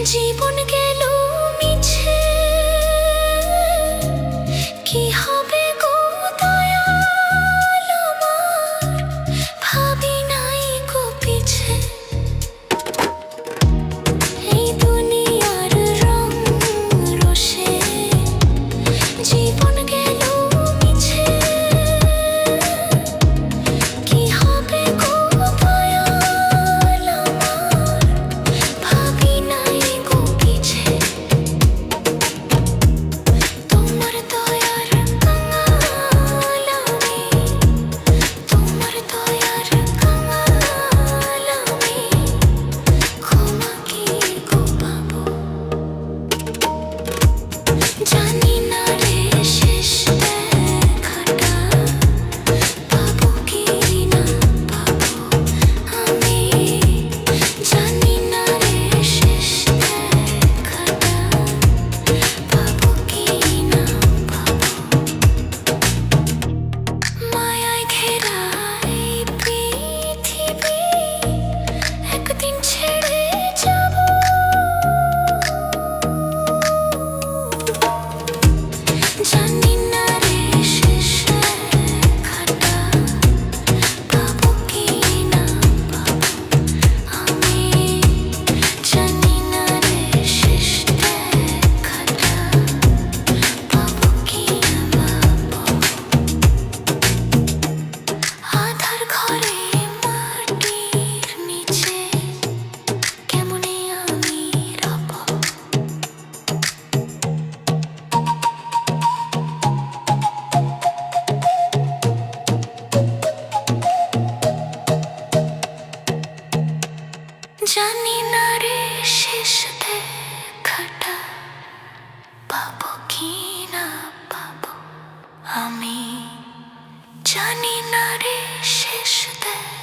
জীবন গেল মিছে, কি হবে গো দয়াল আমার, ভাবি নাই গো পিছে। এই দুনিয়ার রং রসে জীবন গেল মিছে, কি হবে গো দয়াল আমার, ভাবি নাই গো পিছে। তোমার দয়ার কাঙাল আমি, তোমার দয়ার কাঙাল আমি, ক্ষমা কি গো পাবো জানি না রে শেষ দেখাটা, পাবো কি না পাবো আমি, জানি না রে শেষ দেখাটা, পাবো কি না পাবো। মায়ায় ঘেরা এই পৃথিবী একদিন ছেড়ে যাব, জানি না রে শেষ দেখাটা, পাবো কি না পাবো আমি, জানি না রে শেষ দেখাটা, পাবো কি না পাবো। আধার ঘরে মাটির নিচে কেমনে আমি রব, জানি না রে শেষ দেখাটা, পাবো কি না পাবো আমি, জানি না রে শেষ দেখা।